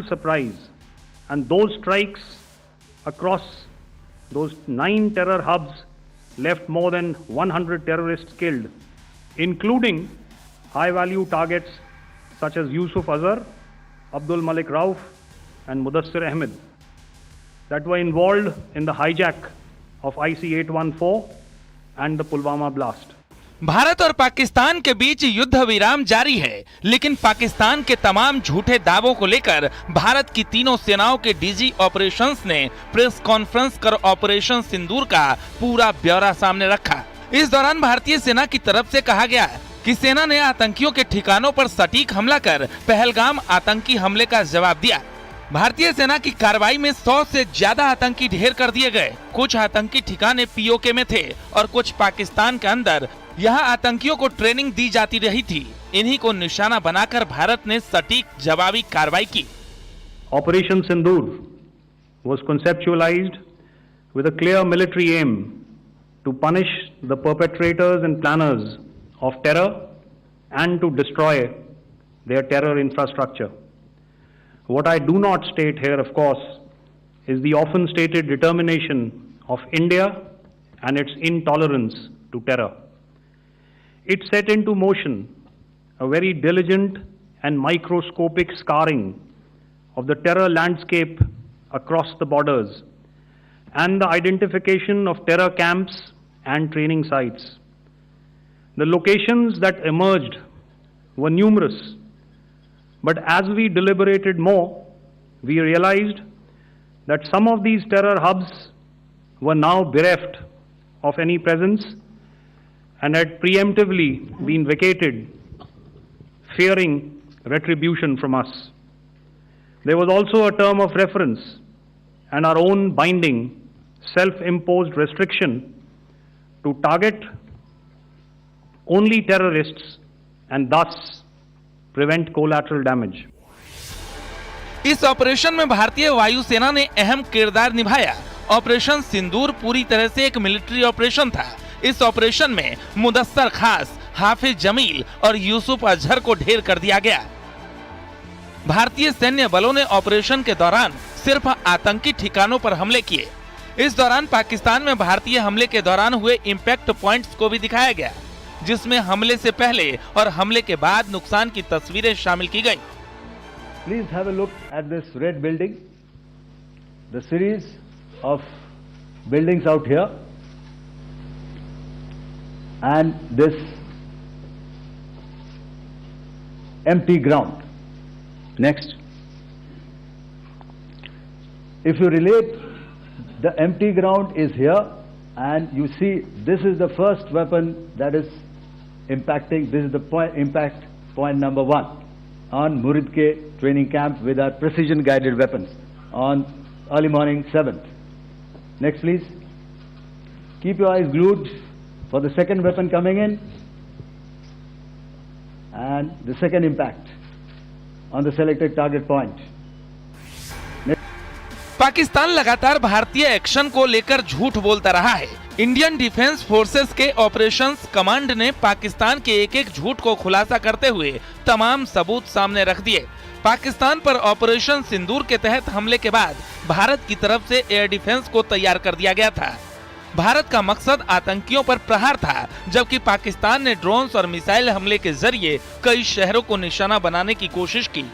surprise, and those strikes across those 9 terror hubs left more than 100 terrorists killed, including high-value targets such as Yusuf Azhar, Abdul Malik Rauf, and Mudassir Ahmed that were involved in the hijack of IC-814 and the Pulwama blast. Bharat और पाकिस्तान के बीच युद्ध विराम जारी है, लेकिन पाकिस्तान के तमाम झूठे दावों को लेकर भारत की तीनों सेनाओं के डीजी ऑपरेशंस ने प्रेस कॉन्फ्रेंस कर ऑपरेशन सिंदूर का पूरा ब्यौरा सामने रखा। इस दौरान भारतीय सेना की तरफ से कहा गया कि सेना ने आतंकियों के ठिकानों पर सटीक हमला कर पहलगाम आतंकी हमले का जवाब दिया। भारतीय सेना की कार्रवाई में 100 से ज्यादा आतंकी ढेर कर दिए गए। कुछ आतंकी ठिकाने पीओके में थे और कुछ पाकिस्तान के अंदर। यहाँ आतंकियों को ट्रेनिंग दी जाती रही थी। इन्हीं को निशाना बनाकर भारत ने सटीक जवाबी कार्रवाई की। Operation Sindoor was conceptualized with a clear military aim to punish the perpetrators and planners of terror and to destroy their terror infrastructure. What I do not state here, of course, is the often stated determination of India and its intolerance to terror. It set into motion a very diligent and microscopic scarring of the terror landscape across the borders and the identification of terror camps and training sites. The locations that emerged were numerous, but as we deliberated more, we realized that some of these terror hubs were now bereft of any presence and had preemptively been vacated, fearing retribution from us. There was also a term of reference and our own binding, self-imposed restriction to target only terrorists and thus prevent collateral damage. इस operation में भारतीय वायुसेना ने अहम किरदार निभाया। Operation सिंदूर पूरी तरह से एक मिलिट्री ऑपरेशन था। इस ऑपरेशन में मुदस्सर खास, हाफिज जमील और यूसुफ अजहर को ढेर कर दिया गया। भारतीय सैन्य बलों ने ऑपरेशन के दौरान सिर्फ आतंकी ठिकानों पर हमले किए। इस दौरान पाकिस्तान में भारतीय हमले के दौरान हुए इंपैक्ट पॉइंट्स को भी दिखाया गया, जिसमें हमले से पहले और हमले के बाद नुकसान की तस्वीरें शामिल की गई। Please have a look at this red building, the series of buildings out here, and this empty ground. Next. If you relate, the empty ground is here, and you see this is the first weapon that is impacting. This is the impact point number 1 on Murid K training camp with our precision guided weapons on early morning 7th. Next please. Keep your eyes glued for the second weapon coming in and the second impact on the selected target point. Pakistan लगातार भारतीय action को लेकर झूठ बोलता रहा है। Indian defence forces के operations command ने पाकिस्तान के एक एक झूठ को खुलासा करते हुए तमाम सबूत सामने रख दिए। पाकिस्तान पर ऑपरेशन सिंदूर के तहत हमले के बाद भारत की तरफ से एयर डिफेंस को तैयार कर दिया गया था। भारत का मकसद आतंकियों पर प्रहार था, जबकि पाकिस्तान ने ड्रोन्स और मिसाइल हमले के जरिए कई शहरों को निशाना बनाने की कोशिश की।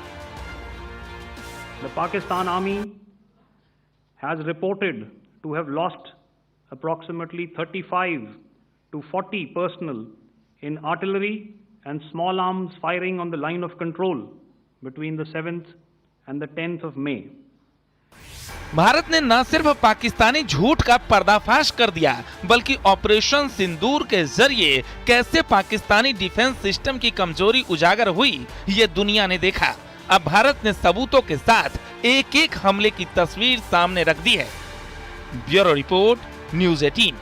The Pakistan Army has reported to have lost approximately 35 to 40 personnel in artillery and small arms firing on the line of control between the 7th and the 10th of May. Bharat ने न सिर्फ पाकिस्तानी झूठ का पर्दाफाश कर दिया, बल्कि ऑपरेशन सिंदूर के जरिए कैसे पाकिस्तानी डिफेंस सिस्टम की कमजोरी उजागर हुई, ये दुनिया ने देखा। अब भारत ने सबूतों के साथ एक एक हमले की तस्वीर सामने रख दी है। Bureau report, news 18।